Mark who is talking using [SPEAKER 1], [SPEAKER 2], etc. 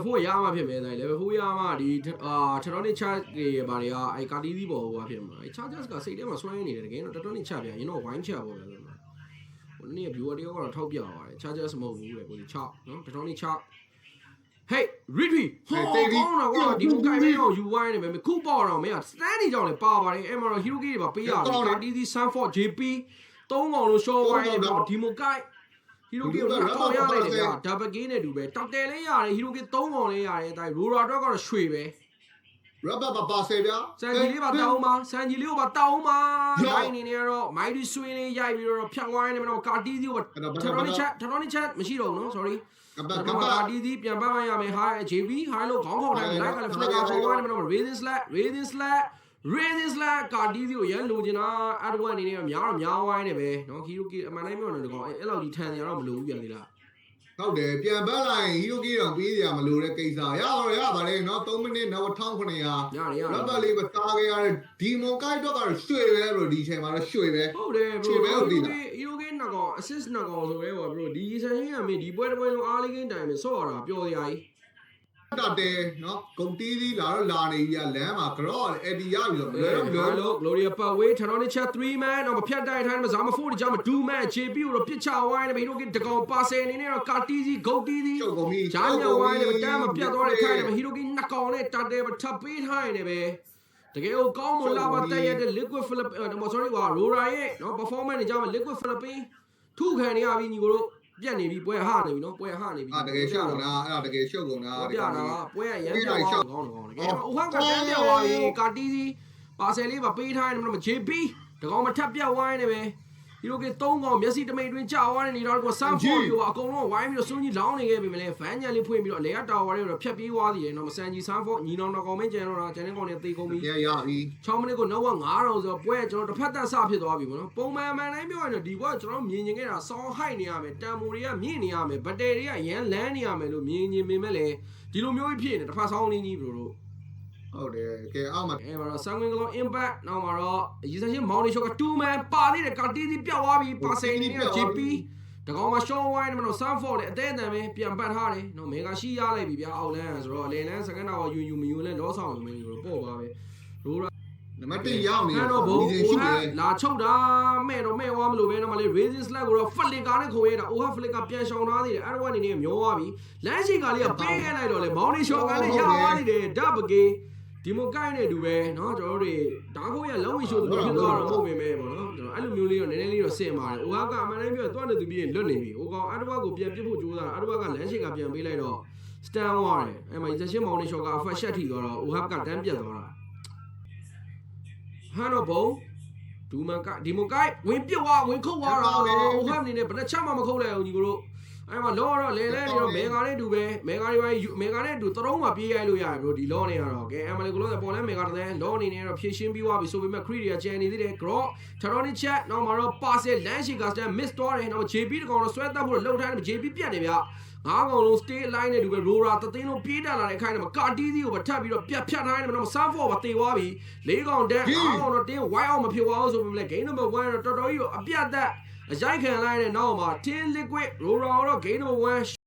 [SPEAKER 1] 4ရမှာဖြစ်မယ်ဒါ level 4ရမှာဒီTectonic Charge တွေဘာတွေကအဲကာတီးသီးပေါ်ဟိုဖြစ်မှာ Chargers ကစိတ်ထဲမှာဆွဲနေတယ်တကယ်တော့ Tectonic Charge ဗျာဝိုင်းချပေါ့ဗျာဟိုနေ့ viewer တယောက်ကတော့ထောက်ပြပါတယ် Chargers မဟုတ်ဘူးလေကိုကြီး6နော် Tectonic Charge Hey retreat ဟောကောင်းတော့ကွာဒီမကိုင်မဲတော့ယူဝိုင်းနေမယ်ခုပေါ့တော့မင်းက stand နေကြောင်လေပါပါတယ်အဲ့မှာတော့ Hero Key တွေပါပေးရတယ်ကာတီးသီး Sunford JP 3កောင်လို့ show ဝိုင်းနေတော့ဒီမကိုင်Hero Key ကိုတော့ရလိုက်တယ်ဗျာ double gain နဲ့တူပဲတောက်တယ်လေးရတယ် Hero Key 3កောင်လေးရတယ်အဲဒါ Roller တော့ကတော့ရွှေပဲ
[SPEAKER 2] rubber ပါဆယ်ဗျာ
[SPEAKER 1] စံကြီးလေးပါတောင်းပါစံကြီးလေးကိုပါတောင်းပါရိုင်းနေနေတော့ Mighty Swing လေးရိုက်ပြီးတော့ဖြတ်ဝိုင်းနေမှာတော့ကာတီးသီးကို Tectonic Chat မရှိတော့ဘူးနော် sorry ကာတီးသီးပြန်ပန်းရမယ်ဟာ JB ဟာလို့ခေါင်းခေါက်တိုင်းလိုက်ကလည်း flicker ခေါ်ဝိုင်းနေမှာတော့ Raising Slack ကာတီးသီးကိုရန်လိုချင်တာအဲ့တော့အနေနဲ့များဝိုင်းနေပဲနော် Hero Key အမှန်တိုင်းပြောနေတော့အဲ့လောက်ကြီးထန်နေရတော့မလိုဘူးပြန်လေလား
[SPEAKER 2] ဟုတ်တယ်ပြန်ပန်းလိုက် Hero Key တော့ပေးရမလို့တဲ့ကိစ္စရပါလေနော်3မိနစ်နောက်1900ရပါလေးပဲတားခဲ့ရတဲ့ဒီမွန်ကိုက်တော့ကတော့ရွှေပဲဘရိုဒီချိန်မှာတော့ရွှေပဲ
[SPEAKER 1] ဟုတ်တယ်ဘရိုHero Key နှစ်ကောင် assist နှစ်ကောင်ဆိုရဲပေါ့ဘရိုဒီဆန်ချင်းကမင်းဒီပွဲတစ်ပွဲလုံးအားလေးကင်းတိုင်ပဲဆော့ရတာပျော်စရာကြီး
[SPEAKER 2] တယ်နော်ဂုံတီးသီးလာနေကြီးကလမ်းမှာ grow အဲ့ဒီရပြီဆိုမလွယ်
[SPEAKER 1] လို့ Gloria Pathway Tectonic Chat 3 man တော့မဖြတ်တိုင်းထိုင်းမှာဇာမ4ဒီကြမှာ2 man JP ကိုတော့ပြစ်ချဝိုင်းနေပြီ Hero Key တကောင်ပါဆယ်အနေနဲ့တော့ကာတီးစီဂုံတီးစီဂျာညဝိုင်းနေတမ်းမပြတ်သွားတဲ့ထိုင်းနေမှာ Hero Key နှစ်ကောင်နဲ့တတ်တယ်ထပ်ပေးထိုင်းနေပဲတကယ်ကိုကောင်းမလာပါတက်ရတဲ့ Liquid Philippine sorry ဟာ Roller ရဲ့နော် performance တွေကြောင့် Liquid Philippine ထုခံနေရပြီညီကိုတို့ပြက်နေပြီပွဲဟနေပြီနော်ပွဲဟနေပြီ
[SPEAKER 2] တကယ်ရှုပ်ကုန်တာအဲ့ဒါတကယ်ရှုပ်ကုန်တာ
[SPEAKER 1] ပြတာပွဲရမ်းကြောက်ကောင်းတကယ်အိုဟန်ကတန်းပြောက်သွားပြီကာတီးစီပါဆယ်လေးပါပေးထားတယ်မလို့ JP တကောင်မထပ်ပြတ်ဝိုင်းနေပဲHero Key 3កောင်မျက်စိတမိတ်တွင်ကြာသွားတဲ့နေတော့ကိုဆမ်ဖော်ပြီးအကုန်လုံးဝိုင်းပြီးတော့စွန်းကြီးလောင်းနေခဲ့ပြီမလဲဖန်ညံလေးဖွင့်ပြီးတော့လေကတာဝါတွေတော့ဖြတ်ပြေးသွားသေးတယ်နော်မဆန်ကြီးဆမ်ဖော်ညီနောင်တော်ကောင်မင်းကျန်တော့တာကျန်တဲ့ကောင်တွေသေကုန်ပြီ
[SPEAKER 2] ရပြီ
[SPEAKER 1] 6မိနစ်ကိုနောက်9000ဆိုပွဲကျွန်တော်တစ်ဖက်သက်စဖြစ်သွားပြီပေါ့နော်ပုံမှန်တိုင်းပြောရင်တော့ဒီပွဲကျွန်တော်မြင်ခဲ့တာဆောင်းဟိုက်နေရမယ်တန်မိုတွေကမြင့်နေရမယ်ဘက်တရီကရမ်းလန်းနေရမယ်လို့မြင်မဲ့လေဒီလိုမျိုးဖြစ်နေတစ်ဖက်ဆောင်းလေးကြီးဘလို့
[SPEAKER 2] ဟုတ်တယ်ကဲအောက်မှာ
[SPEAKER 1] အဲ့မှာတော့ဆန်ဝင်ကလုံး impact နောက်မှာတော့ရီဆန်ရှင်မောင်နေရှော့က2 man ပါသေးတယ်ကာတီးစီပြောက်သွားပြီပါစိန်နေနဲ့ JP တကောင်မှာ show wine မှာတော့ Sunford နဲ့အသေးအတန်ပဲပြန်ပတ်ထားတယ်နော်မေဂါရှိရလိုက်ပြီဗျာအောက်လန်းဆိုတော့လေလန်းစကန်တော့ယူမယူလဲလောဆောင်မင်းလို့ပို့ပါပဲရိုးရာ
[SPEAKER 2] နံပါတ်1ရောက်နေ
[SPEAKER 1] တော့ဘုံလာချုပ်တာမဲ့တော့မဲ့သွားမလို့ပဲနော်မလေး Raising Slack ကိုတော့ flicker နဲ့ခုံရတာ OH flicker ပြန်ရှောင်ထားသေးတယ်အဲ့တော့အနေနဲ့မျောသွားပြီလမ်းရှိကလေးကပေးခဲ့လိုက်တော့လေမောင်နေရှော့ကန်နဲ့ရသွားသေးတယ်ဓာတ်ပကေဒီမိုကိုက်နဲ့တူပဲเนาะကျွန်တော်တို့ဓာတ်ခိုးရလုံးဝရှိုးသူဖြစ်သွားတော့မဟုတ်ပေမဲ့ပေါ့နော်ကျွန်တော်အဲ့လိုမျိုးလေးတော့နည်းနည်းလေးတော့စင်ပါတယ်။အိုဟာကအမှန်တမ်းပြောသွားနေသူပြီးရင်လွတ်နေပြီ။အိုကောင်အတဘကိုပြန်ပြစ်ဖို့ကြိုးစားတာအတဘကလမ်းရှိကပြန်ပေးလိုက်တော့ stand သွားတယ်။အဲ့မှာဇက်ရှင်းမောင်နေရှော့ကအဖက်ရှက်ထိသွားတော့အိုဟာကတန်းပြတ်သွားတာ။ဟန်တော့ဘုံဒီမိုကိုက်ဝင်ပြစ်သွားဝင်ခုတ်သွားတော့အိုဟာအနေနဲ့ဘယ်နှချက်မှမခုတ်လိုက်အောင်ညီကိုတို့အဲ့မှာလောတော့လဲနေတော့မေဂါနဲ့တူပဲမေဂါနဲ့တူသရုံးမှာပြေးရိုက်လို့ရတယ်ဘရိုဒီလောနေရတော့ကဲအမလေးကလို့ပေါ်လဲမေဂါတဲ့လောနေနေတော့ဖြည့်ရှင်းပြီးသွားပြီဆိုပေမဲ့ Creed တွေကကျန်နေသေးတယ် Grow Tectonic Chat နောက်မှာတော့ Parcel Land Shaker Stand Miss သွားတယ်နောက် JP တကောင်တော့ဆွဲတက်ဖို့လှုပ်ထားတယ် JP ပြတ်တယ်ဗျငါးကောင်လုံး stay line နဲ့တူပဲ Roller တသိန်းလုံးပြေးတက်လာတဲ့အခိုင်မှာကာတီးစီကိုပဲထပ်ပြီးတော့ပြတ်ဖြတ်ထားတယ်နော် Sunford ပါတေသွားပြီ၄ကောင်တက်၅ကောင်တော့တင်း white out မဖြစ်သွားဘူးဆိုပေမဲ့ game number 1တော့တော်တော်ကြီးတော့အပြတ်သက်အရိုက်ခံလိုက်တဲ့နောက်မှာ Tin Liquid Roller တော့ game number 1